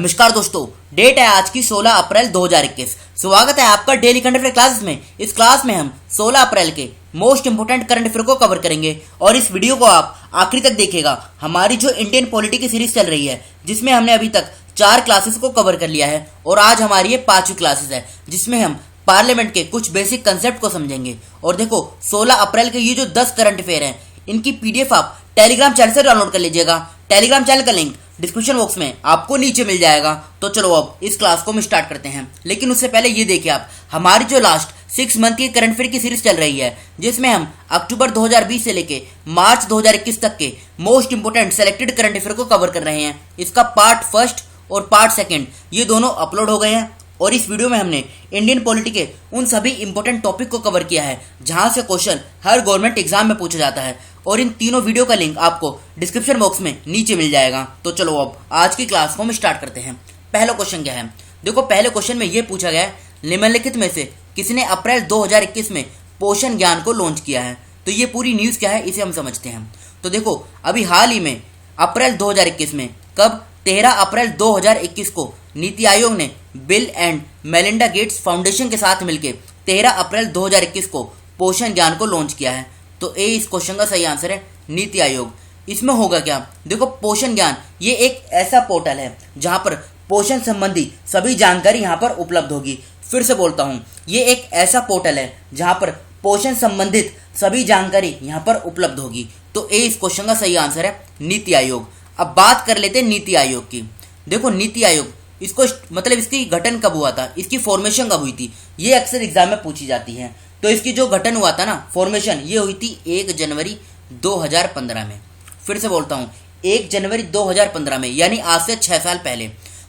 नमस्कार दोस्तों, डेट है आज की 16 अप्रैल 2021। स्वागत है आपका डेली करंट अफेयर क्लासेस में। इस क्लास में हम 16 अप्रैल के मोस्ट इंपोर्टेंट करंट अफेयर को कवर करेंगे और इस वीडियो को आप आखिरी तक देखिएगा। हमारी जो इंडियन पॉलिटी की सीरीज चल रही है जिसमें हमने अभी तक 4 क्लासेस को कवर कर लिया है और आज हमारी ये 5वीं क्लासेस है जिसमें हम पार्लियामेंट के कुछ बेसिक कंसेप्ट को समझेंगे। और देखो 16 अप्रैल के ये जो 10 करंट अफेयर हैं इनकी पीडीएफ आप टेलीग्राम चैनल से डाउनलोड कर लीजिएगा। टेलीग्राम चैनल का लिंक डिस्क्रिप्शन बॉक्स में आपको नीचे मिल जाएगा। तो चलो अब इस क्लास को हम स्टार्ट करते हैं, लेकिन उससे पहले ये देखिए आप हमारी जो लास्ट 6 मंथ की करंट अफेयर की सीरीज चल रही है जिसमें हम अक्टूबर 2020 से लेके मार्च 2021 तक के most important selected current affair को कवर कर रहे हैं। इसका पार्ट फर्स्ट और पार्ट सेकंड ये दोनों अपलोड हो गए हैं और इस वीडियो में हमने इंडियन पॉलिटी के उन सभी इंपॉर्टेंट टॉपिक को कवर किया है जहां से क्वेश्चन हर गवर्नमेंट एग्जाम में पूछा जाता है और इन तीनों वीडियो का लिंक आपको डिस्क्रिप्शन बॉक्स में नीचे मिल जाएगा। तो चलो अब आज की क्लास को हम स्टार्ट करते हैं। पहला क्वेश्चन क्या है, देखो पहले क्वेश्चन में यह पूछा गया है निम्नलिखित में से किसने अप्रैल 2021 में पोषण ज्ञान को लॉन्च किया है। तो ये पूरी न्यूज क्या है इसे हम समझते हैं। तो देखो अभी हाल ही में अप्रैल 2021 में कब 13 अप्रैल 2021 को नीति आयोग ने bill and Melinda Gates foundation के साथ मिलकर 13 अप्रैल 2021 को पोषण ज्ञान को लॉन्च किया है। तो ए इस क्वेश्चन का सही आंसर है नीति आयोग। इसमें होगा क्या, देखो पोषण ज्ञान ये एक ऐसा पोर्टल है जहां पर पोषण संबंधी सभी जानकारी यहां पर उपलब्ध होगी। फिर से बोलता हूं, ये एक ऐसा पोर्टल है जहां पर पोषण संबंधित सभी जानकारी यहां पर उपलब्ध होगी। तो ए इस क्वेश्चन का सही आंसर है नीति आयोग। अब बात कर लेते हैं नीति आयोग की। देखो नीति आयोग इसको मतलब इसकी गठन कब हुआ था, इसकी फॉर्मेशन कब हुई थी, ये अक्सर एग्जाम में पूछी जाती है। तो इसकी जो गठन हुआ था ना फॉर्मेशन, ये हुई थी 1 जनवरी 2015 में। फिर से बोलता हूँ 1 जनवरी 2015 में, यानी आज से 6 साल पहले।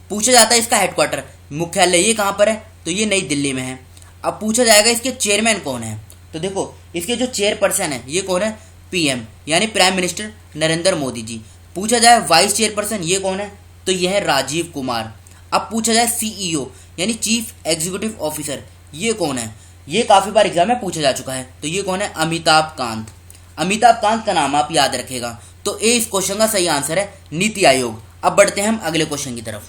पूछा जाता है इसका हेडक्वार्टर मुख्यालय ये कहाँ पर है, तो ये नई दिल्ली में है। अब पूछा जाएगा इसके चेयरमैन कौन है, तो देखो इसके जो चेयरपर्सन है ये कौन है, पीएम यानी प्राइम मिनिस्टर नरेंद्र मोदी जी। पूछा जाए वाइस चेयरपर्सन ये कौन है, तो यह है राजीव कुमार। अब पूछा जाए सीईओ यानी चीफ एग्जीक्यूटिव ऑफिसर ये कौन है, ये काफी बार एग्जाम में पूछा जा चुका है। तो ये कौन है, अमिताभ कांत। अमिताभ कांत का नाम आप याद रखेगा। तो ए इस क्वेश्चन का सही आंसर है नीति आयोग। अब बढ़ते हैं हम अगले क्वेश्चन की तरफ,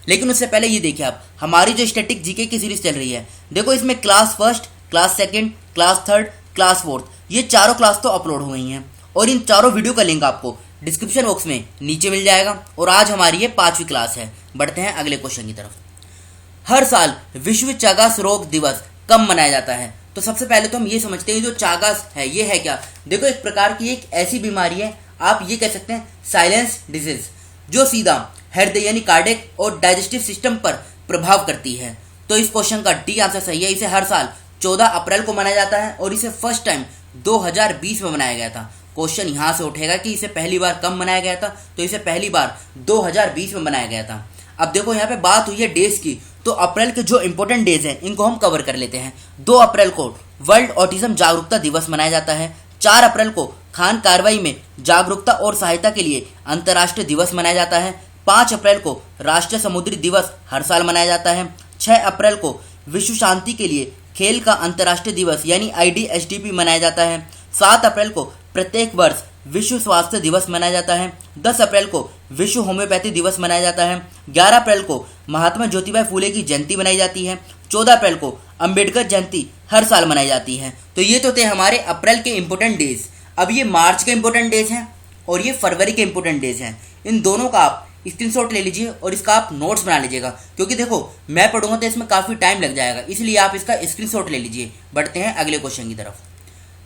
लेकिन उससे पहले ये देखिए आप हमारी जो स्टैटिक जीके की सीरीज चल रही है, देखो इसमें class first, class second, class third, class fourth ये चारों क्लास तो अपलोड हो गई हैं और इन चारों वीडियो का लिंक आपको डिस्क्रिप्शन बॉक्स में नीचे मिल जाएगा। और आज हमारी ये 5वीं क्लास है। बढ़ते हैं अगले क्वेश्चन की तरफ। हर साल विश्व चागास रोग दिवस कब मनाया जाता है। तो सबसे पहले तो हम ये समझते हैं जो चागास है ये है क्या। देखो एक प्रकार की एक ऐसी बीमारी है, आप ये कह सकते हैं साइलेंस डिजीज, जो सीधा हृदय यानी कार्डियक और डाइजेस्टिव सिस्टम पर प्रभाव करती है। तो इस क्वेश्चन का डी आंसर सही है। इसे हर साल 14 अप्रैल को मनाया जाता है और इसे फर्स्ट टाइम 2020 में मनाया गया था। क्वेश्चन यहां से उठेगा कि इसे पहली बार कब मनाया गया था, तो इसे पहली बार 2020 में मनाया गया था। अब देखो यहाँ पे बात हुई है डेज की, तो अप्रैल के जो इंपॉर्टेंट डेज हैं इनको हम कवर कर लेते हैं। 2 अप्रैल को वर्ल्ड ऑटिज्म जागरूकता दिवस मनाया जाता है। 4 अप्रैल को खान कार्रवाई में जागरूकता और सहायता के लिए अंतर्राष्ट्रीय दिवस मनाया जाता है। 5 अप्रैल को राष्ट्रीय समुद्री दिवस हर साल मनाया जाता है। 6 अप्रैल को विश्व शांति के लिए खेल का अंतर्राष्ट्रीय दिवस यानी IDSDP मनाया जाता है। 7 अप्रैल को प्रत्येक वर्ष विश्व स्वास्थ्य दिवस मनाया जाता है। 10 अप्रैल को विश्व होम्योपैथी दिवस मनाया जाता है। 11 अप्रैल को महात्मा ज्योतिबा फूले की जयंती मनाई जाती है। 14 अप्रैल को अंबेडकर जयंती हर साल मनाई जाती है। तो ये तो थे हमारे अप्रैल के इंपोर्टेंट डेज। अब ये मार्च के इंपोर्टेंट डेज हैं और ये फरवरी के इंपोर्टेंट डेज हैं। इन दोनों का आप स्क्रीनशॉट ले लीजिए और इसका आप नोट्स बना लीजिएगा, क्योंकि देखो मैं पढ़ूंगा तो इसमें काफी टाइम लग जाएगा, इसलिए आप इसका स्क्रीनशॉट ले लीजिए। बढ़ते हैं अगले क्वेश्चन की तरफ।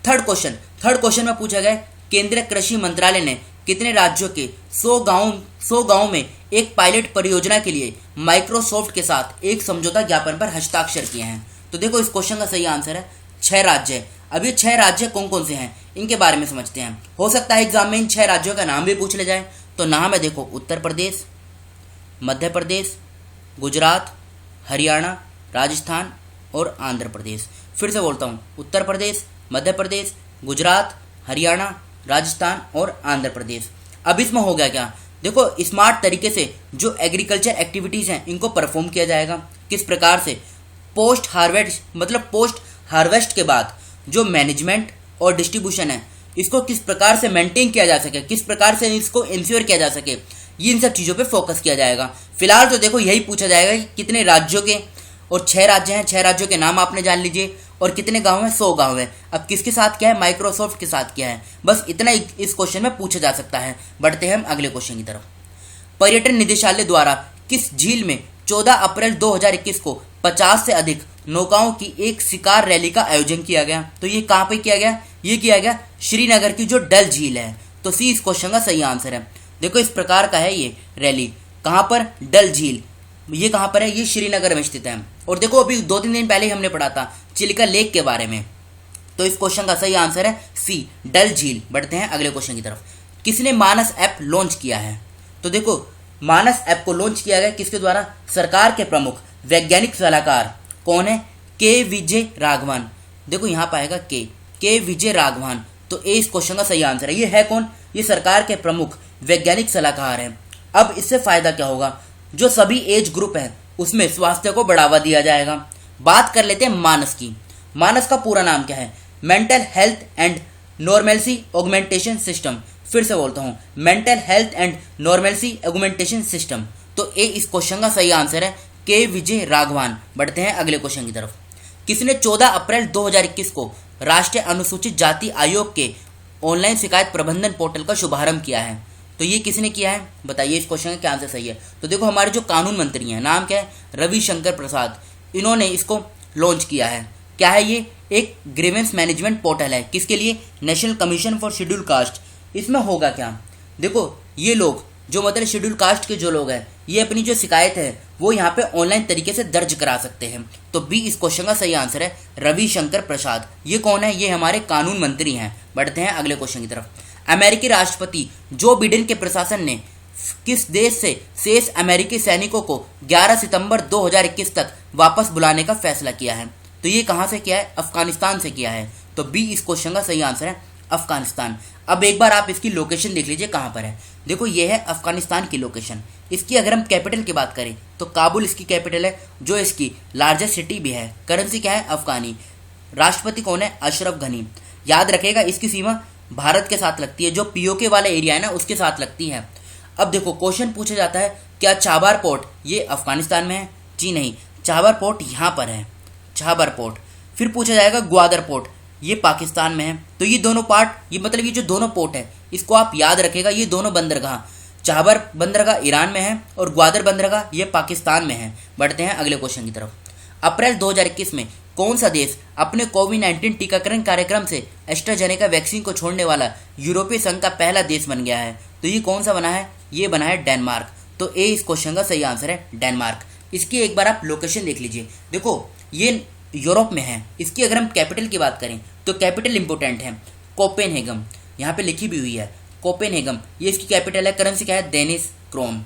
थर्ड क्वेश्चन में पूछा गया केंद्रीय कृषि मंत्रालय ने कितने राज्यों के 100 गांव में एक पायलट परियोजना के लिए माइक्रोसॉफ्ट के साथ एक समझौता ज्ञापन पर हस्ताक्षर किए हैं। तो देखो इस क्वेश्चन का सही आंसर है 6 राज्य। अब ये 6 राज्य कौन कौन से हैं इनके बारे में समझते हैं। हो सकता है एग्जाम में इन 6 राज्यों का नाम भी पूछ ले जाए। तो नाम है देखो उत्तर प्रदेश, मध्य प्रदेश, गुजरात, हरियाणा, राजस्थान और आंध्र प्रदेश। फिर से बोलता हूँ उत्तर प्रदेश, मध्य प्रदेश, गुजरात, हरियाणा, राजस्थान और आंध्र प्रदेश। अब इसमें हो गया क्या, देखो स्मार्ट तरीके से जो एग्रीकल्चर एक्टिविटीज हैं इनको परफॉर्म किया जाएगा। किस प्रकार से, पोस्ट हार्वेस्ट के बाद जो मैनेजमेंट और डिस्ट्रीब्यूशन है इसको किस प्रकार से मेंटेन किया जा सके, किस प्रकार से इसको इंश्योर किया जा सके, ये इन सब चीज़ों पे फोकस किया जाएगा। फिलहाल तो देखो यही पूछा जाएगा कि कितने राज्यों के, और 6 राज्य हैं, 6 राज्यों के नाम आपने जान लीजिए, और कितने गांव हैं, 100 गांव हैं। अब किसके साथ क्या है, माइक्रोसॉफ्ट के साथ क्या है, बस इतना इस क्वेश्चन में पूछा जा सकता है। बढ़ते हैं हम अगले क्वेश्चन की तरफ। पर्यटन निदेशालय द्वारा किस झील में 14 अप्रैल 2021 को 50 से अधिक नौकाओं की एक शिकार रैली का आयोजन किया गया? तो ये कहाँ पे किया गया, ये किया गया श्रीनगर की जो डल झील है। तो सी इस क्वेश्चन का सही आंसर है। देखो इस प्रकार का है ये रैली, कहाँ पर, डल झील, ये कहाँ पर है, ये श्रीनगर में स्थित है। और देखो अभी 2-3 दिन पहले ही हमने पढ़ा था चिलिका लेक के बारे में, तो इस क्वेश्चन का सही आंसर है सी, डल झील। बढ़ते हैं अगले क्वेश्चन की तरफ। किसने मानस ऐप लॉन्च किया है? तो देखो मानस ऐप को लॉन्च किया गया किसके द्वारा, सरकार के प्रमुख वैज्ञानिक सलाहकार कौन है, के विजय राघवन। देखो यहाँ पाएगा के विजय राघवन, तो ए इस क्वेश्चन का सही आंसर है। ये है कौन, ये सरकार के प्रमुख वैज्ञानिक सलाहकार हैं। अब इससे फायदा क्या होगा, जो सभी एज ग्रुप हैं उसमें स्वास्थ्य को बढ़ावा दिया जाएगा। बात कर लेते हैं मानस की। मानस का पूरा नाम क्या है, mental health and normalcy augmentation system. फिर से बोलता हूँ, mental health and normalcy augmentation system. तो ए इस क्वेश्चन का सही आंसर है, के विजय राघवन। बढ़ते हैं अगले क्वेश्चन की तरफ। किसने 14 अप्रैल 2021 को राष्ट्रीय अनुसूचित जाति आयोग के ऑनलाइन शिकायत प्रबंधन पोर्टल का शुभारंभ किया है? तो ये किसने किया है, बताइए इस क्वेश्चन का क्या आंसर सही है। तो देखो हमारे जो कानून मंत्री हैं, नाम क्या है, रविशंकर प्रसाद, इन्होंने इसको लॉन्च किया है। क्या है ये, एक ग्रीवेंस मैनेजमेंट पोर्टल है, किसके लिए, national commission for schedule caste. इसमें होगा क्या, देखो ये लोग जो मतलब शेड्यूल कास्ट के जो लोग हैं, ये अपनी जो शिकायत है वो यहाँ पे ऑनलाइन तरीके से दर्ज करा सकते हैं। तो बी इस क्वेश्चन का सही आंसर है, रविशंकर प्रसाद। ये कौन है, ये हमारे कानून मंत्री हैं। बढ़ते हैं अगले क्वेश्चन की तरफ। अमेरिकी राष्ट्रपति जो बिडेन के प्रशासन ने किस देश से शेष अमेरिकी सैनिकों को 11 सितंबर 2021 तक वापस बुलाने का फैसला किया है? तो ये कहाँ से किया है, अफगानिस्तान से किया है। तो बी इस क्वेश्चन का सही आंसर है, अफगानिस्तान। अब एक बार आप इसकी लोकेशन देख लीजिए कहाँ पर है। देखो ये है अफगानिस्तान की लोकेशन। इसकी अगर हम कैपिटल की बात करें तो काबुल इसकी कैपिटल है, जो इसकी लार्जेस्ट सिटी भी है। करेंसी क्या है, अफगानी। राष्ट्रपति कौन है, अशरफ गनी। याद रखेगा इसकी सीमा भारत के साथ लगती है, जो पीओके वाला एरिया है ना उसके साथ लगती है। अब देखो क्वेश्चन पूछा जाता है, क्या चाबार पोर्ट ये अफगानिस्तान में है? जी नहीं, चाबार पोर्ट यहाँ पर है, चाबार पोर्ट। फिर पूछा जाएगा ग्वादर पोर्ट, ये पाकिस्तान में है। तो ये दोनों पार्ट, ये मतलब ये जो दोनों पोर्ट है इसको आप याद रखेगा, ये दोनों बंदरगाह, चाबार बंदरगाह ईरान में है और ग्वादर बंदरगाह ये पाकिस्तान में है। बढ़ते हैं अगले क्वेश्चन की तरफ। अप्रैल 2021 में कौन सा देश अपने कोविड-19 टीकाकरण कार्यक्रम से एस्ट्राजेनेका वैक्सीन को छोड़ने वाला यूरोपीय संघ का पहला देश बन गया है? तो ये कौन सा बना है, ये बना है डेनमार्क। तो ए इस क्वेश्चन का सही आंसर है, डेनमार्क। इसकी एक बार आप लोकेशन देख लीजिए। देखो ये यूरोप में है। इसकी अगर हम कैपिटल की बात करें तो कैपिटल इंपोर्टेंट है, कोपेनहेगन, यहाँ पे लिखी भी हुई है कोपेनहेगन, ये इसकी कैपिटल है। करेंसी क्या है, डेनिश क्रोन।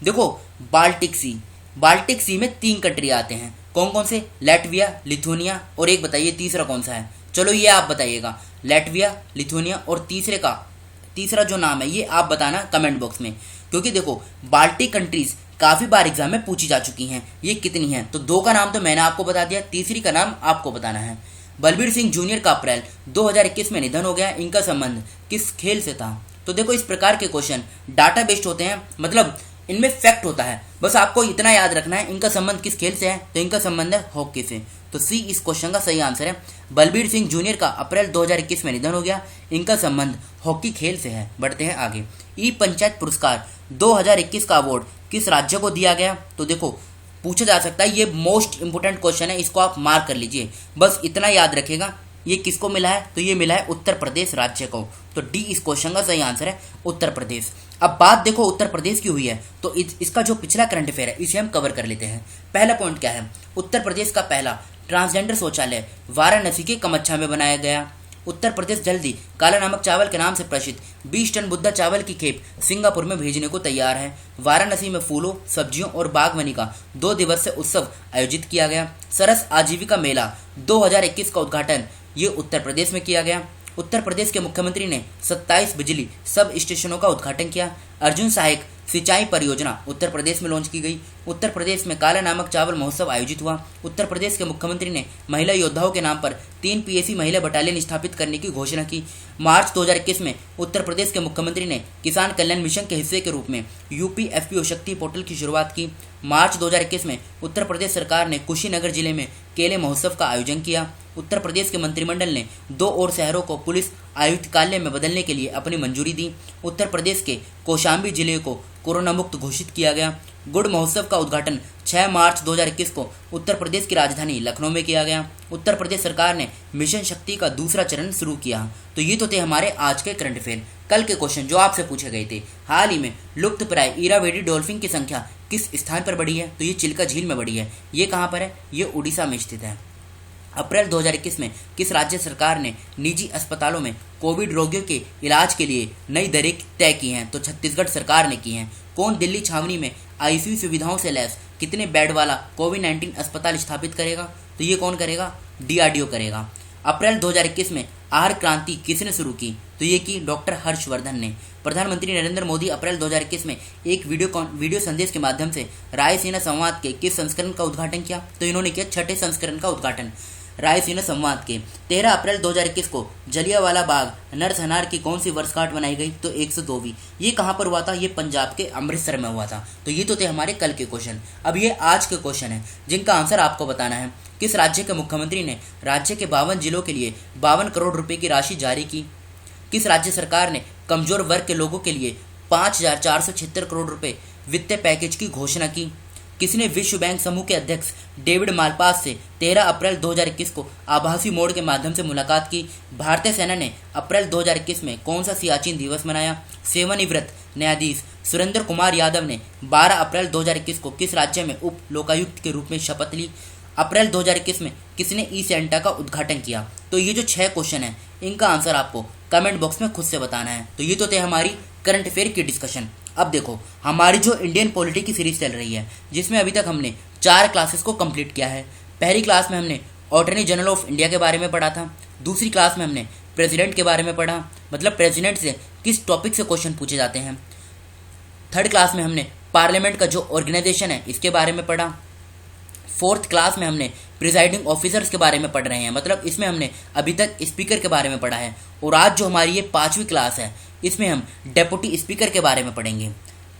देखो बाल्टिक सी, बाल्टिक सी में 3 कंट्री आते हैं, कौन कौन से, लैटविया, लिथुआनिया और एक बताइए तीसरा कौन सा है। चलो ये आप बताइएगा, लैटविया, लिथुआनिया और तीसरा जो नाम है ये आप बताना कमेंट बॉक्स में। क्योंकि देखो बाल्टिक कंट्रीज काफ़ी बार एग्जाम में पूछी जा चुकी हैं, ये कितनी हैं। तो 2 का नाम तो मैंने आपको बता दिया, तीसरी का नाम आपको बताना है। बलबीर सिंह जूनियर का अप्रैल 2021 में निधन हो गया, इनका संबंध किस खेल से था? तो देखो इस प्रकार के क्वेश्चन डाटा बेस्ड होते हैं, मतलब इनमें फैक्ट होता है। बस आपको इतना याद रखना है, इनका संबंध किस खेल से है, तो इनका संबंध है हॉकी से। तो सी इस क्वेश्चन का सही आंसर है। बलबीर सिंह जूनियर का अप्रैल 2021 में निधन हो गया, इनका संबंध हॉकी खेल से है। बढ़ते हैं आगे। ई पंचायत पुरस्कार 2021 का अवार्ड किस राज्य को दिया गया? तो देखो पूछा जा सकता है, ये मोस्ट इंपोर्टेंट क्वेश्चन है, इसको आप मार्क कर लीजिए। बस इतना याद रखेगा, ये किसको मिला है, तो ये मिला है उत्तर प्रदेश राज्य को। तो डी इस क्वेश्चन का सही आंसर है, उत्तर प्रदेश। अब बात देखो उत्तर प्रदेश की हुई है, तो इसका जो पिछला करंट अफेयर है इसे हम कवर कर लेते हैं। पहला पॉइंट क्या है, उत्तर प्रदेश का पहला ट्रांसजेंडर शौचालय वाराणसी के कमच्छा में बनाया गया। उत्तर प्रदेश जल्दी काला नमक चावल के नाम से प्रसिद्ध 20 टन बुद्धा चावल की खेप सिंगापुर में भेजने को तैयार है। वाराणसी में फूलों, सब्जियों और बागवानी का 2 दिवसीय उत्सव आयोजित किया गया। सरस आजीविका मेला 2021 का उद्घाटन ये उत्तर प्रदेश में किया गया। उत्तर प्रदेश के मुख्यमंत्री ने 27 बिजली सब स्टेशनों का उद्घाटन किया। अर्जुन सहायक सिंचाई परियोजना उत्तर प्रदेश में लॉन्च की गई। उत्तर प्रदेश में काला नमक चावल महोत्सव आयोजित हुआ। उत्तर प्रदेश के मुख्यमंत्री ने महिला योद्धाओं के नाम पर 3 पीएसी महिला बटालियन स्थापित करने की घोषणा की। मार्च 2021 में उत्तर प्रदेश के मुख्यमंत्री ने किसान कल्याण मिशन के हिस्से के रूप में यूपी एफपीओ शक्ति पोर्टल की शुरुआत की। मार्च 2021 में उत्तर प्रदेश सरकार ने कुशीनगर जिले में केले महोत्सव का आयोजन किया। उत्तर प्रदेश के मंत्रिमंडल ने 2 और शहरों को पुलिस आयुक्तालय में बदलने के लिए अपनी मंजूरी दी। उत्तर प्रदेश के कौशाम्बी जिले को कोरोना मुक्त घोषित किया गया। गुड़ महोत्सव का उद्घाटन 6 मार्च 2021 को उत्तर प्रदेश की राजधानी लखनऊ में किया गया। उत्तर प्रदेश सरकार ने मिशन शक्ति का दूसरा चरण शुरू किया। तो ये तो थे हमारे आज के करंट अफेयर। कल के क्वेश्चन जो आपसे पूछे गए थे, हाल ही में लुप्त प्राय इरावेडी डॉल्फिन की संख्या किस स्थान पर बढ़ी है? तो ये चिल्का झील में बढ़ी है। ये कहाँ पर है? ये उड़ीसा में स्थित है। अप्रैल 2021 में किस राज्य सरकार ने निजी अस्पतालों में कोविड रोगियों के इलाज के लिए नई दरें तय की हैं? तो छत्तीसगढ़ सरकार ने की हैं। कौन दिल्ली छावनी में आईसीयू सुविधाओं से लैस कितने बेड वाला कोविड-19 अस्पताल स्थापित करेगा? तो ये कौन करेगा? डीआरडीओ करेगा। अप्रैल 2021 में आहार क्रांति किसने शुरू की? तो ये की डॉक्टर हर्षवर्धन ने। प्रधानमंत्री नरेंद्र मोदी अप्रैल 2021 में एक वीडियो संदेश के माध्यम से रायसीना संवाद के किस संस्करण का उद्घाटन किया? तो इन्होंने किया 6ठे संस्करण का उद्घाटन रायसीना संवाद के। 13 अप्रैल 2021 को जलियांवाला बाग नरसंहार की कौन सी वर्षगांठ मनाई गई? तो 102वीं। ये कहाँ पर हुआ था? ये पंजाब के अमृतसर में हुआ था। तो ये तो थे हमारे कल के क्वेश्चन। अब ये आज के क्वेश्चन हैं जिनका आंसर आपको बताना है। किस राज्य के मुख्यमंत्री ने राज्य के 52 जिलों के लिए 52 करोड़ रुपए की राशि जारी की? किस राज्य सरकार ने कमजोर वर्ग के लोगों के लिए 5476 करोड़ रुपए वित्तीय पैकेज की घोषणा की? किसने विश्व बैंक समूह के अध्यक्ष डेविड मालपास से 13 अप्रैल 2021 को आभासी मोड के माध्यम से मुलाकात की? भारतीय सेना ने अप्रैल 2021 में कौन सा सियाचिन दिवस मनाया? सेवानिवृत्त न्यायाधीश सुरेंद्र कुमार यादव ने 12 अप्रैल 2021 को किस राज्य में उप लोकायुक्त के रूप में शपथ ली? अप्रैल 2021 में किसने ई सेंटा का उद्घाटन किया? तो ये जो 6 क्वेश्चन हैं इनका आंसर आपको कमेंट बॉक्स में खुद से बताना है। तो ये तो थे हमारी करंट अफेयर की डिस्कशन। अब देखो हमारी जो इंडियन पॉलिटी की सीरीज चल रही है जिसमें अभी तक हमने 4 क्लासेस को कंप्लीट किया है। पहली क्लास में हमने अटॉर्नी जनरल ऑफ इंडिया के बारे में पढ़ा था। दूसरी क्लास में हमने प्रेसिडेंट के बारे में पढ़ा, मतलब प्रेसिडेंट से किस टॉपिक से क्वेश्चन पूछे जाते हैं। थर्ड क्लास में हमने पार्लियामेंट का जो ऑर्गेनाइजेशन है इसके बारे में पढ़ा। फोर्थ क्लास में हमने प्रिजाइडिंग ऑफिसर्स के बारे में पढ़ रहे हैं, मतलब इसमें हमने अभी तक स्पीकर के बारे में पढ़ा है। और आज जो हमारी ये 5वीं क्लास है इसमें हम डेप्यूटी स्पीकर के बारे में पढ़ेंगे।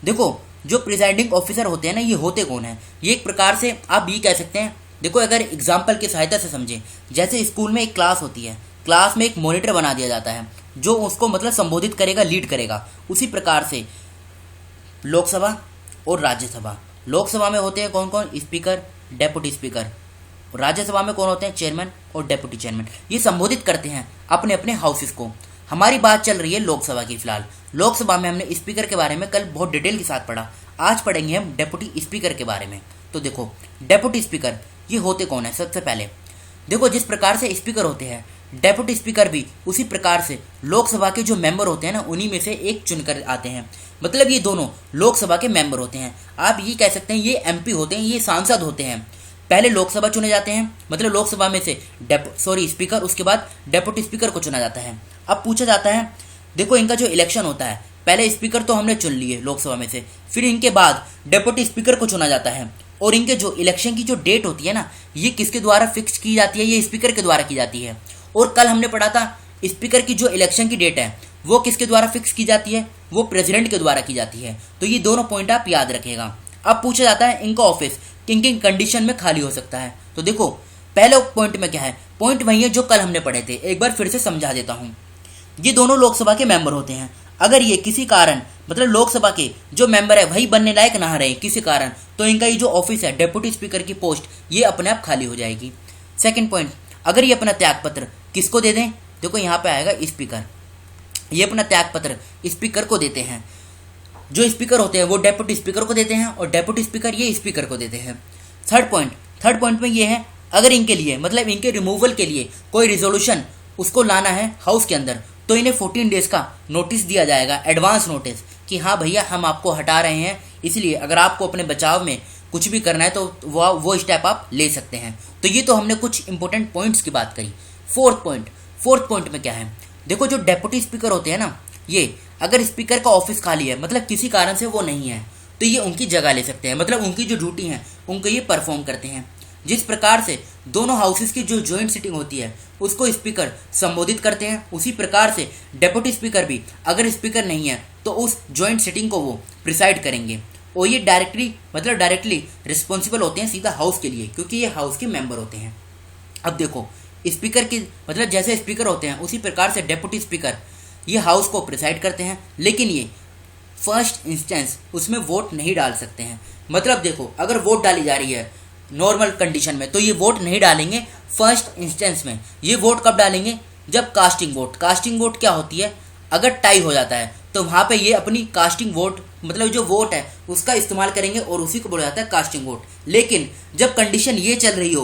देखो जो प्रिजाइडिंग ऑफिसर होते हैं ना, ये होते कौन है? ये एक प्रकार से आप ये कह सकते हैं, देखो अगर एग्जाम्पल की सहायता से समझें, जैसे स्कूल में एक क्लास होती है, क्लास में एक मॉनिटर बना दिया जाता है जो उसको मतलब संबोधित करेगा, लीड करेगा। उसी प्रकार से लोकसभा और राज्यसभा, लोकसभा में होते हैं कौन कौन? Speaker, deputy speaker. राज्यसभा में कौन होते हैं? चेयरमैन और डेप्यूटी चेयरमैन। ये संबोधित करते हैं अपने अपने हाउसेस को। हमारी बात चल रही है लोकसभा की फिलहाल। लोकसभा में हमने स्पीकर के बारे में कल बहुत डिटेल के साथ पढ़ा, आज पढ़ेंगे हम डेप्यूटी स्पीकर के बारे में। तो देखो डेप्यूटी स्पीकर ये होते कौन है? सबसे पहले देखो जिस प्रकार से स्पीकर होते हैं, डेप्यूटी स्पीकर भी उसी प्रकार से लोकसभा के जो मेंबर होते हैं ना, उन्हीं में से एक चुनकर आते हैं। मतलब ये दोनों लोकसभा के मेंबर होते हैं। आप ये कह सकते हैं ये एमपी होते हैं, ये सांसद होते हैं। पहले लोकसभा चुने जाते हैं, मतलब लोकसभा में से स्पीकर, उसके बाद डेप्यूटी स्पीकर को चुना जाता है। अब पूछा जाता है, देखो इनका जो इलेक्शन होता है, पहले स्पीकर तो हमने चुन लिए लोकसभा में से, फिर इनके बाद डेप्यूटी स्पीकर को चुना जाता है। और इनके जो इलेक्शन की जो डेट होती है ना, ये किसके द्वारा फिक्स की जाती है? ये स्पीकर के द्वारा की जाती है। और कल हमने पढ़ा था स्पीकर की जो इलेक्शन की डेट है वो किसके द्वारा फिक्स की जाती है? वो प्रेसिडेंट के द्वारा की जाती है। तो ये दोनों पॉइंट आप याद रखिएगा। अब पूछा जाता है इनका ऑफिस किन किन कंडीशन में खाली हो सकता है। तो देखो पहले पॉइंट में क्या है, पॉइंट वही है जो कल हमने पढ़े थे, एक बार फिर से समझा देता हूँ। ये दोनों लोकसभा के मेंबर होते हैं। अगर ये किसी कारण मतलब लोकसभा के जो मेंबर है वही बनने लायक ना रहे किसी कारण, तो इनका ये जो ऑफिस है डेप्यूटी स्पीकर की पोस्ट ये अपने आप खाली हो जाएगी। सेकंड पॉइंट, अगर ये अपना त्यागपत्र किसको दे दें? देखो यहाँ पे आएगा स्पीकर, ये अपना त्यागपत्र स्पीकर को देते हैं। जो स्पीकर होते हैं वो डेप्यूटी स्पीकर को देते हैं और डेप्यूटी स्पीकर ये स्पीकर को देते हैं। थर्ड पॉइंट में ये है, अगर इनके लिए मतलब इनके रिमूवल के लिए कोई रिजोल्यूशन उसको लाना है हाउस के अंदर, तो इन्हें 14 डेज का नोटिस दिया जाएगा, एडवांस नोटिस, कि हाँ भैया हम आपको हटा रहे हैं, इसलिए अगर आपको अपने बचाव में कुछ भी करना है तो वो स्टेप आप ले सकते हैं। तो ये तो हमने कुछ इंपॉर्टेंट पॉइंट्स की बात करी। फोर्थ पॉइंट में क्या है, देखो जो डेप्यूटी स्पीकर होते हैं ना, ये अगर स्पीकर का ऑफिस खाली है, मतलब किसी कारण से वो नहीं है, तो ये उनकी जगह ले सकते हैं, मतलब उनकी जो ड्यूटी है उनको ये परफॉर्म करते हैं। जिस प्रकार से दोनों हाउसेस की जो जॉइंट सिटिंग होती है उसको स्पीकर संबोधित करते हैं, उसी प्रकार से डेप्यूटी स्पीकर भी अगर स्पीकर नहीं है तो उस जॉइंट सिटिंग को वो प्रिसाइड करेंगे, और ये डायरेक्टली रिस्पॉन्सिबल होते हैं सीधा हाउस के लिए, क्योंकि ये हाउस के मेंबर होते हैं। अब देखो, स्पीकर की मतलब जैसे स्पीकर होते हैं उसी प्रकार से डेप्यूटी स्पीकर ये हाउस को प्रिसाइड करते हैं, लेकिन ये फर्स्ट इंस्टेंस उसमें वोट नहीं डाल सकते हैं। मतलब देखो, अगर वोट डाली जा रही है नॉर्मल कंडीशन में तो ये वोट नहीं डालेंगे फर्स्ट इंस्टेंस में। ये वोट कब डालेंगे? जब कास्टिंग वोट क्या होती है, अगर टाई हो जाता है तो वहां पे ये अपनी कास्टिंग वोट मतलब जो वोट है उसका इस्तेमाल करेंगे और उसी को बोला जाता है कास्टिंग वोट। लेकिन जब कंडीशन ये चल रही हो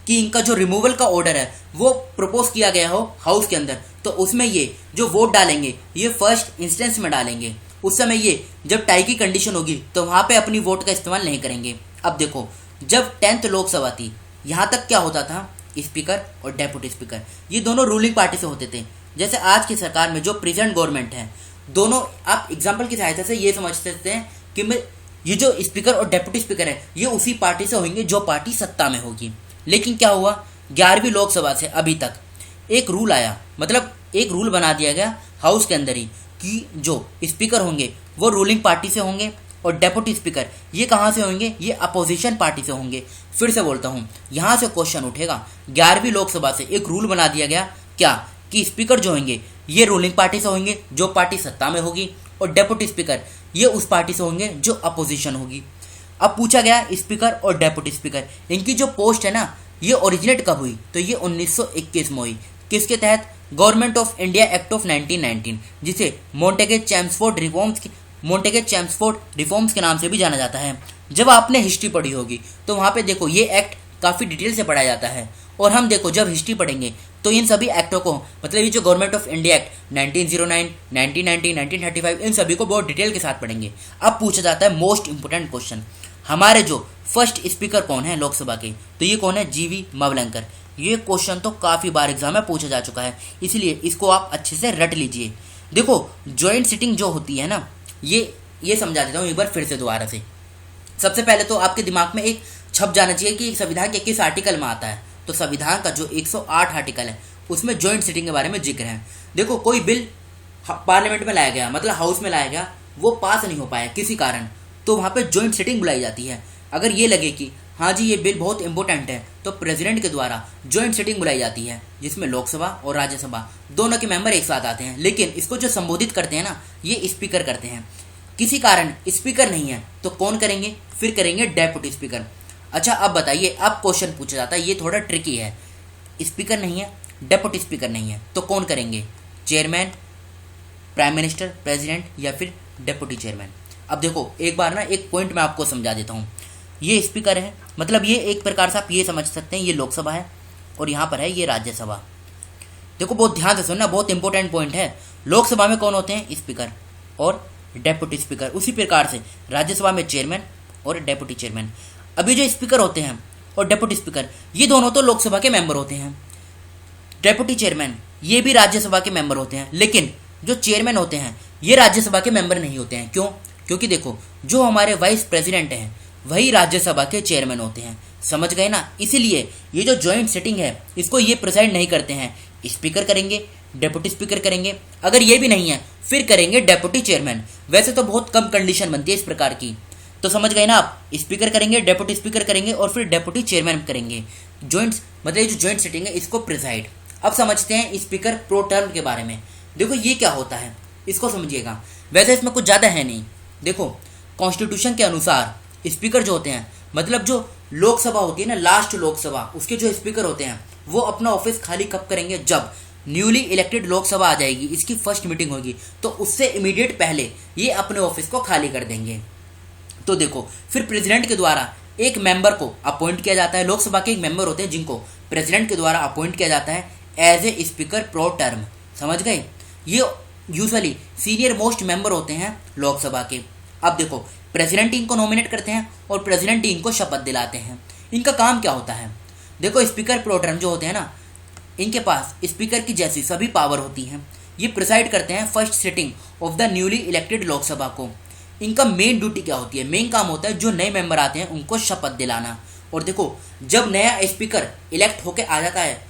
कि इनका जो रिमूवल का ऑर्डर है वो प्रपोज किया गया हो हाउस के अंदर, तो उसमें ये जो वोट डालेंगे ये फर्स्ट इंस्टेंस में डालेंगे। उस समय ये जब टाई की कंडीशन होगी तो वहां पे अपनी वोट का इस्तेमाल नहीं करेंगे। अब देखो, जब 10th लोकसभा थी, यहाँ तक क्या होता था, स्पीकर और डेप्यूटी स्पीकर ये दोनों रूलिंग पार्टी से होते थे। जैसे आज की सरकार में जो प्रेजेंट गवर्नमेंट है, दोनों आप एग्जाम्पल की सहायता से ये समझ सकते हैं कि ये जो स्पीकर और डेप्यूटी स्पीकर है ये उसी पार्टी से होंगे जो पार्टी सत्ता में होगी। लेकिन क्या हुआ, 11वीं लोकसभा से अभी तक एक रूल आया, मतलब एक रूल बना दिया गया हाउस के अंदर ही कि जो स्पीकर होंगे वो रूलिंग पार्टी से होंगे और डेप्यूटी स्पीकर ये कहाँ से होंगे, ये अपोजिशन पार्टी से होंगे। फिर से बोलता हूँ, यहाँ से क्वेश्चन उठेगा, 11वीं लोकसभा से एक रूल बना दिया गया क्या कि स्पीकर जो होंगे ये रूलिंग पार्टी से होंगे जो पार्टी सत्ता में होगी, और डेप्यूटी स्पीकर ये उस पार्टी से होंगे जो अपोजिशन होगी। अब पूछा गया स्पीकर और डेप्यूटी स्पीकर इनकी जो पोस्ट है ना ये ओरिजिनेट कब हुई, तो ये 1921 में हुई। किसके तहत? Government of India act of 1919, जिसे मोंटेगे-चेम्सफोर्ड रिफॉर्म्स के नाम से भी जाना जाता है। जब आपने हिस्ट्री पढ़ी होगी तो वहाँ पे देखो ये एक्ट काफ़ी डिटेल से पढ़ाया जाता है, और हम देखो जब हिस्ट्री पढ़ेंगे तो इन सभी एक्टों को मतलब ये जो गवर्नमेंट ऑफ इंडिया एक्ट 1909, 1990, 1935 इन सभी को बहुत डिटेल के साथ पढ़ेंगे। अब पूछा जाता है मोस्ट इंपोर्टेंट क्वेश्चन, हमारे जो फर्स्ट स्पीकर कौन है लोकसभा के, तो ये कौन है, जीवी मावलंकर। ये क्वेश्चन तो काफ़ी बार एग्जाम में पूछा जा चुका है, इसलिए इसको आप अच्छे से रट लीजिए। देखो ज्वाइंट सिटिंग जो होती है ना, ये समझा देता हूँ एक बार फिर से दोबारा से। सबसे पहले तो आपके दिमाग में एक छप जाना चाहिए कि संविधान के किस आर्टिकल में आता है। तो संविधान का जो 108 आर्टिकल है उसमें ज्वाइंट सिटिंग के बारे में जिक्र है। देखो कोई बिल पार्लियामेंट में लाया गया, मतलब हाउस में लाया गया, वो पास नहीं हो पाया किसी कारण, तो वहाँ पे ज्वाइंट सिटिंग बुलाई जाती है। अगर ये लगे कि हाँ जी ये बिल बहुत इंपॉर्टेंट है तो प्रेसिडेंट के द्वारा ज्वाइंट सिटिंग बुलाई जाती है, जिसमें लोकसभा और राज्यसभा दोनों के मेंबर एक साथ आते हैं। लेकिन इसको जो संबोधित करते हैं ना ये स्पीकर करते हैं। किसी कारण स्पीकर नहीं है तो कौन करेंगे, फिर करेंगे डेप्यूटी स्पीकर। अच्छा अब बताइए, अब क्वेश्चन पूछा जाता है, ये थोड़ा ट्रिकी है, स्पीकर नहीं है, डेप्यूटी स्पीकर नहीं है, तो कौन करेंगे, चेयरमैन, प्राइम मिनिस्टर, प्रेसिडेंट या फिर डेप्यूटी चेयरमैन। अब देखो एक बार ना एक पॉइंट मैं आपको समझा देता हूँ। ये स्पीकर है, मतलब ये एक प्रकार से आप ये समझ सकते हैं ये लोकसभा है और यहाँ पर है ये राज्यसभा। देखो बहुत ध्यान से सुनना, बहुत इंपॉर्टेंट पॉइंट है। लोकसभा में कौन होते हैं, स्पीकर और डेप्यूटी स्पीकर, उसी प्रकार से राज्यसभा में चेयरमैन और डेप्यूटी चेयरमैन। अभी जो स्पीकर होते हैं और डेप्यूटी स्पीकर ये दोनों तो लोकसभा के मेंबर होते हैं, डेप्यूटी चेयरमैन ये भी राज्यसभा के मेंबर होते हैं, लेकिन जो चेयरमैन होते हैं ये राज्यसभा के मेंबर नहीं होते हैं। क्यों? क्योंकि देखो जो हमारे वाइस प्रेसिडेंट हैं वही राज्यसभा के चेयरमैन होते हैं, समझ गए ना। इसीलिए ये जो ज्वाइंट सिटिंग है इसको ये प्रेसिडेंट नहीं करते हैं, स्पीकर करेंगे, डेप्यूटी स्पीकर करेंगे, अगर ये भी नहीं है फिर करेंगे डेप्यूटी चेयरमैन। वैसे तो बहुत कम कंडीशन बनती है इस प्रकार की, तो समझ गए ना आप, स्पीकर करेंगे, डेप्यूटी स्पीकर करेंगे और फिर डेप्यूटी चेयरमैन करेंगे। ज्वाइंट मतलब जो ज्वाइंट सिटिंग है इसको प्रिसाइड। अब समझते हैं स्पीकर प्रो टर्म के बारे में। देखो ये क्या होता है इसको समझिएगा, वैसे इसमें कुछ ज़्यादा है नहीं। देखो कॉन्स्टिट्यूशन के अनुसार स्पीकर जो होते हैं, मतलब जो लोकसभा होती है ना लास्ट लोकसभा, उसके जो स्पीकर होते हैं वो अपना ऑफिस खाली कब करेंगे, जब न्यूली इलेक्टेड लोकसभा आ जाएगी, इसकी फर्स्ट मीटिंग होगी, तो उससे इमीडिएट पहले ये अपने ऑफिस को खाली कर देंगे। तो देखो फिर प्रेसिडेंट के द्वारा एक मेंबर को अपॉइंट किया जाता है, लोकसभा के एक मेंबर होते हैं जिनको प्रेसिडेंट के द्वारा अपॉइंट किया जाता है as a speaker pro term, समझ गए। ये यूजुअली सीनियर मोस्ट मेंबर होते हैं लोकसभा के। अब देखो प्रेसिडेंट इनको नॉमिनेट करते हैं और प्रेसिडेंट इनको शपथ दिलाते हैं। इनका काम क्या होता है, देखो स्पीकर प्रो टर्म जो होते हैं ना, इनके पास स्पीकर की जैसी सभी पावर होती हैं, ये प्रिसाइड करते हैं first sitting of the newly elected Lok Sabha को। इनका मेन ड्यूटी क्या होती है, मेन काम होता है जो नए मेंबर आते हैं उनको शपथ दिलाना। और देखो, जब नया स्पीकर इलेक्ट होके आ जाता है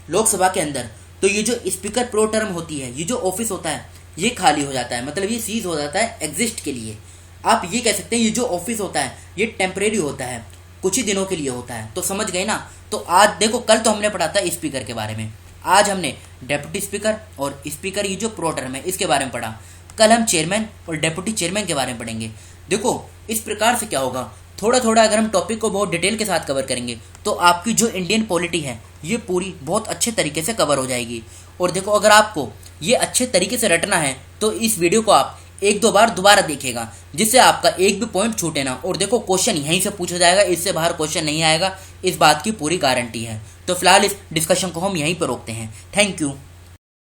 लोकसभा के अंदर, तो ये जो स्पीकर प्रो टर्म होती है, ये जो ऑफिस होता है ये खाली हो जाता है, मतलब ये सीज हो जाता है एग्जिस्ट के लिए। आप ये कह सकते हैं ये जो ऑफिस होता है ये टेम्परेरी होता है, कुछ ही दिनों के लिए होता है। तो समझ गए ना। तो आज देखो, कल तो हमने पढ़ा था स्पीकर के बारे में, आज हमने डेप्यूटी स्पीकर और स्पीकर ये जो प्रो टर्म है इसके बारे में पढ़ा। कल हम चेयरमैन और डेप्यूटी चेयरमैन के बारे में पढ़ेंगे। देखो, इस प्रकार से क्या होगा, थोड़ा थोड़ा अगर हम टॉपिक को बहुत डिटेल के साथ कवर करेंगे तो आपकी जो इंडियन पॉलिटी है ये पूरी बहुत अच्छे तरीके से कवर हो जाएगी। और देखो, अगर आपको ये अच्छे तरीके से रटना है तो इस वीडियो को आप एक दो बार दोबारा देखिएगा, जिससे आपका एक भी पॉइंट छूटे ना। और देखो, क्वेश्चन यहीं से पूछा जाएगा, इससे बाहर क्वेश्चन नहीं आएगा, इस बात की पूरी गारंटी है। तो फिलहाल इस डिस्कशन को हम यहीं पर रोकते हैं। Thank you.